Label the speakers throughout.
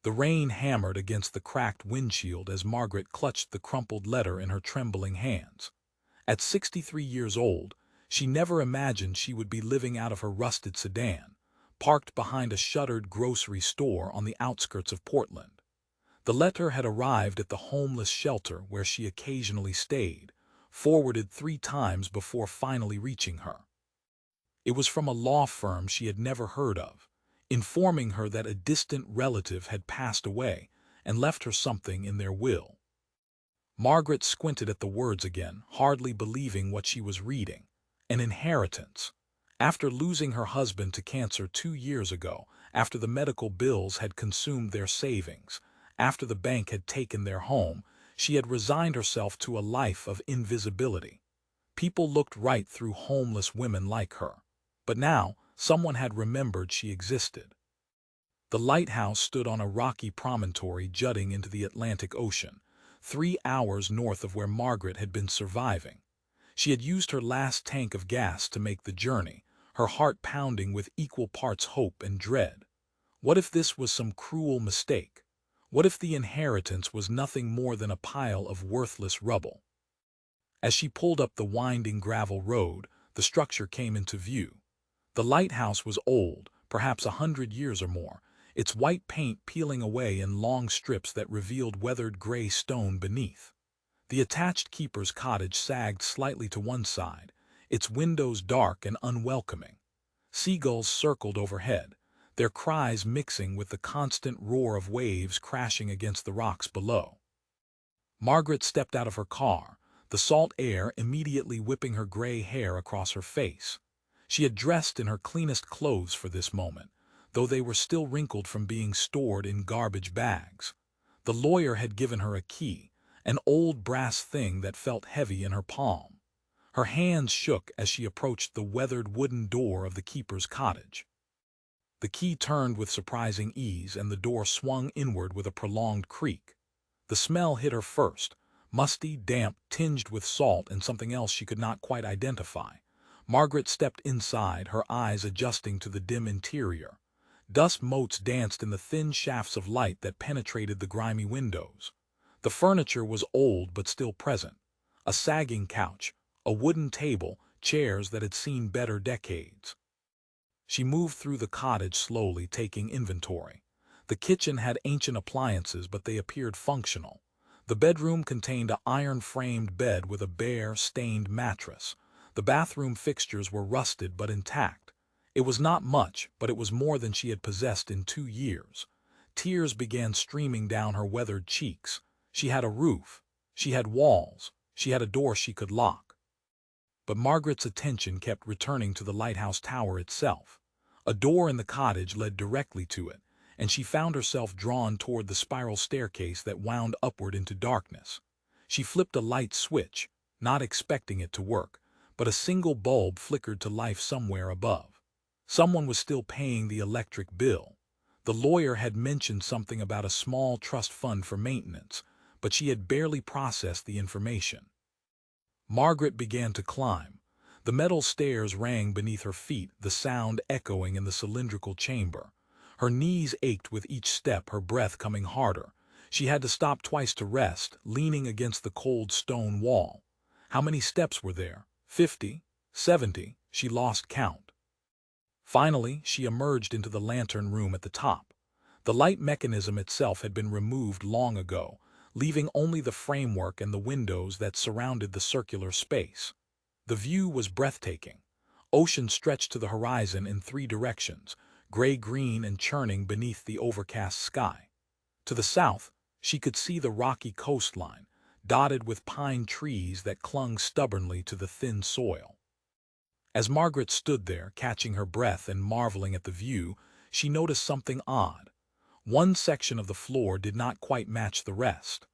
Speaker 1: The rain hammered against the cracked windshield as Margaret clutched the crumpled letter in her trembling hands. At 63 years old, she never imagined she would be living out of her rusted sedan, parked behind a shuttered grocery store on the outskirts of Portland. The letter had arrived at the homeless shelter where she occasionally stayed, forwarded 3 times before finally reaching her. It was from a law firm she had never heard of, informing her that a distant relative had passed away and left her something in their will. Margaret squinted at the words again, hardly believing what she was reading. An inheritance. After losing her husband to cancer 2 years ago, after the medical bills had consumed their savings, after the bank had taken their home, she had resigned herself to a life of invisibility. People looked right through homeless women like her. But now, someone had remembered she existed. The lighthouse stood on a rocky promontory jutting into the Atlantic Ocean, 3 hours north of where Margaret had been surviving. She had used her last tank of gas to make the journey, her heart pounding with equal parts hope and dread. What if this was some cruel mistake? What if the inheritance was nothing more than a pile of worthless rubble? As she pulled up the winding gravel road, the structure came into view. The lighthouse was old, perhaps 100 years or more, its white paint peeling away in long strips that revealed weathered gray stone beneath. The attached keeper's cottage sagged slightly to one side, its windows dark and unwelcoming. Seagulls circled overhead, their cries mixing with the constant roar of waves crashing against the rocks below. Margaret stepped out of her car, the salt air immediately whipping her gray hair across her face. She had dressed in her cleanest clothes for this moment, though they were still wrinkled from being stored in garbage bags. The lawyer had given her a key, an old brass thing that felt heavy in her palm. Her hands shook as she approached the weathered wooden door of the keeper's cottage. The key turned with surprising ease, and the door swung inward with a prolonged creak. The smell hit her first, musty, damp, tinged with salt and something else she could not quite identify. Margaret stepped inside, her eyes adjusting to the dim interior. Dust motes danced in the thin shafts of light that penetrated the grimy windows. The furniture was old but still present. A sagging couch, a wooden table, chairs that had seen better decades. She moved through the cottage slowly, taking inventory. The kitchen had ancient appliances, but they appeared functional. The bedroom contained an iron-framed bed with a bare, stained mattress. The bathroom fixtures were rusted but intact. It was not much, but it was more than she had possessed in 2 years. Tears began streaming down her weathered cheeks. She had a roof. She had walls. She had a door she could lock. But Margaret's attention kept returning to the lighthouse tower itself. A door in the cottage led directly to it, and she found herself drawn toward the spiral staircase that wound upward into darkness. She flipped a light switch, not expecting it to work, but a single bulb flickered to life somewhere above. Someone was still paying the electric bill. The lawyer had mentioned something about a small trust fund for maintenance, but she had barely processed the information. Margaret began to climb. The metal stairs rang beneath her feet, the sound echoing in the cylindrical chamber. Her knees ached with each step, her breath coming harder. She had to stop twice to rest, leaning against the cold stone wall. How many steps were there? 50? 70? She lost count. Finally, she emerged into the lantern room at the top. The light mechanism itself had been removed long ago, leaving only the framework and the windows that surrounded the circular space. The view was breathtaking. Ocean stretched to the horizon in 3 directions, gray-green and churning beneath the overcast sky. To the south, she could see the rocky coastline, dotted with pine trees that clung stubbornly to the thin soil. As Margaret stood there, catching her breath and marveling at the view, she noticed something odd. One section of the floor did not quite match the rest.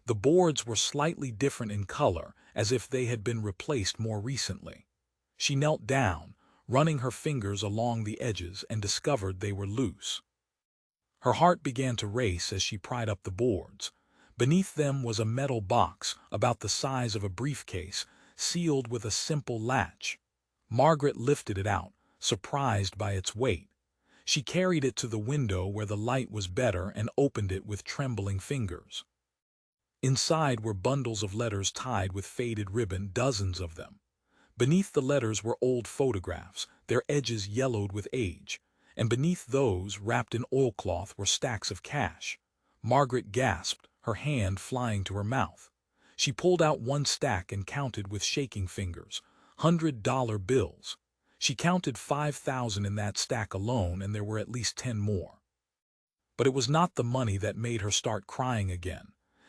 Speaker 1: The boards were slightly different in color, as if they had been replaced more recently. She knelt down, running her fingers along the edges, and discovered they were loose. Her heart began to race as she pried up the boards. Beneath them was a metal box, about the size of a briefcase, sealed with a simple latch. Margaret lifted it out, surprised by its weight. She carried it to the window where the light was better and opened it with trembling fingers. Inside were bundles of letters tied with faded ribbon, dozens of them. Beneath the letters were old photographs, their edges yellowed with age, and beneath those, wrapped in oilcloth, were stacks of cash. Margaret gasped, her hand flying to her mouth. She pulled out one stack and counted with shaking fingers. $100 bills. She counted 5,000 in that stack alone, and there were at least 10 more. But it was not the money that made her start crying again.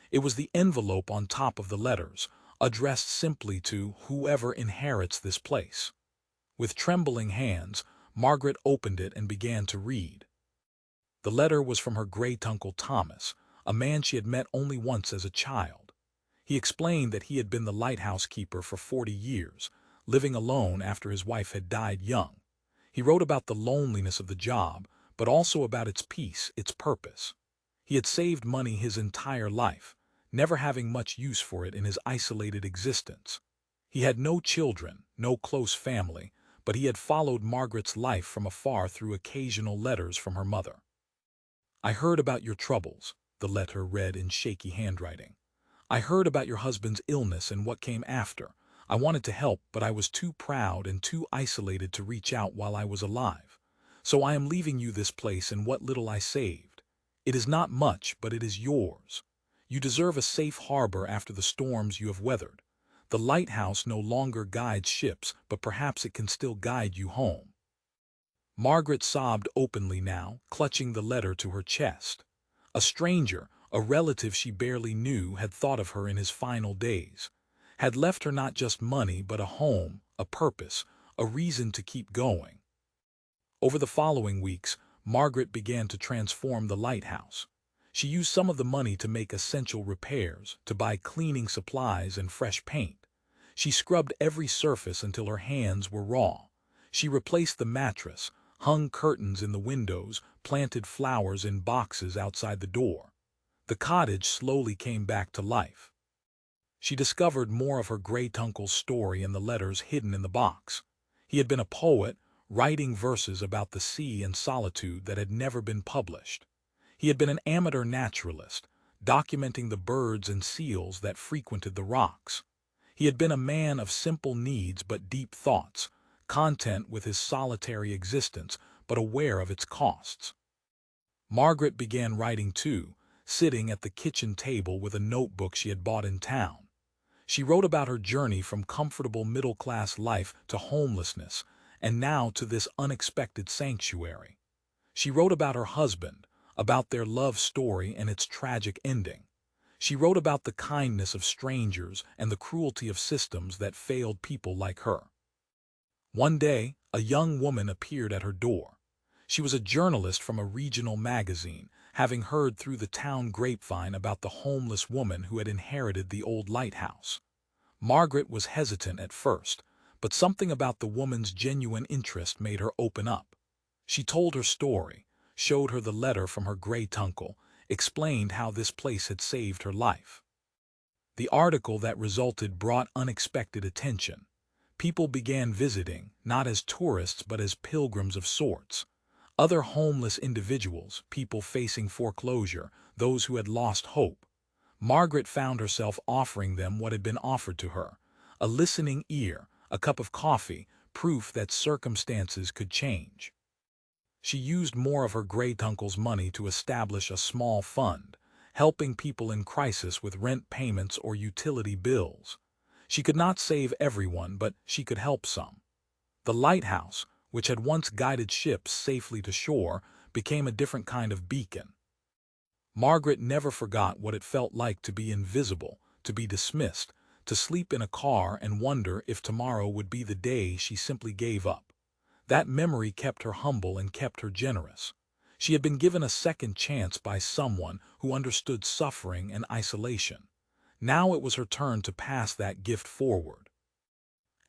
Speaker 1: It was the envelope on top of the letters, addressed simply to "Whoever inherits this place." With trembling hands, Margaret opened it and began to read. The letter was from her great-uncle Thomas, a man she had met only once as a child. He explained that he had been the lighthouse keeper for 40 years, living alone after his wife had died young. He wrote about the loneliness of the job, but also about its peace, its purpose. He had saved money his entire life, never having much use for it in his isolated existence. He had no children, no close family, but he had followed Margaret's life from afar through occasional letters from her mother. "I heard about your troubles," the letter read in shaky handwriting. "I heard about your husband's illness and what came after. I wanted to help, but I was too proud and too isolated to reach out while I was alive. So I am leaving you this place and what little I saved. It is not much, but it is yours. You deserve a safe harbor after the storms you have weathered. The lighthouse no longer guides ships, but perhaps it can still guide you home." Margaret sobbed openly now, clutching the letter to her chest. A stranger, a relative she barely knew, had thought of her in his final days, had left her not just money but a home, a purpose, a reason to keep going. Over the following weeks, Margaret began to transform the lighthouse. She used some of the money to make essential repairs, to buy cleaning supplies and fresh paint. She scrubbed every surface until her hands were raw. She replaced the mattress, hung curtains in the windows, planted flowers in boxes outside the door. The cottage slowly came back to life. She discovered more of her great-uncle's story in the letters hidden in the box. He had been a poet, writing verses about the sea and solitude that had never been published. He had been an amateur naturalist, documenting the birds and seals that frequented the rocks. He had been a man of simple needs but deep thoughts, content with his solitary existence but aware of its costs. Margaret began writing too, sitting at the kitchen table with a notebook she had bought in town. She wrote about her journey from comfortable middle-class life to homelessness, and now to this unexpected sanctuary. She wrote about her husband, about their love story and its tragic ending. She wrote about the kindness of strangers and the cruelty of systems that failed people like her. One day, a young woman appeared at her door. She was a journalist from a regional magazine, having heard through the town grapevine about the homeless woman who had inherited the old lighthouse. Margaret was hesitant at first, but something about the woman's genuine interest made her open up. She told her story, showed her the letter from her great-uncle, explained how this place had saved her life. The article that resulted brought unexpected attention. People began visiting, not as tourists but as pilgrims of sorts. Other homeless individuals, people facing foreclosure, those who had lost hope. Margaret found herself offering them what had been offered to her: a listening ear, a cup of coffee, proof that circumstances could change. She used more of her great-uncle's money to establish a small fund, helping people in crisis with rent payments or utility bills. She could not save everyone, but she could help some. The lighthouse, which had once guided ships safely to shore, became a different kind of beacon. Margaret never forgot what it felt like to be invisible, to be dismissed, to sleep in a car and wonder if tomorrow would be the day she simply gave up. That memory kept her humble and kept her generous. She had been given a second chance by someone who understood suffering and isolation. Now it was her turn to pass that gift forward.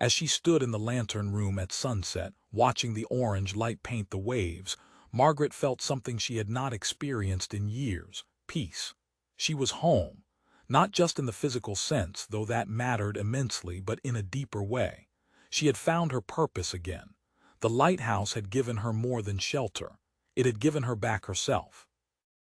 Speaker 1: As she stood in the lantern room at sunset, watching the orange light paint the waves, Margaret felt something she had not experienced in years: peace. She was home, not just in the physical sense, though that mattered immensely, but in a deeper way. She had found her purpose again. The lighthouse had given her more than shelter. It had given her back herself.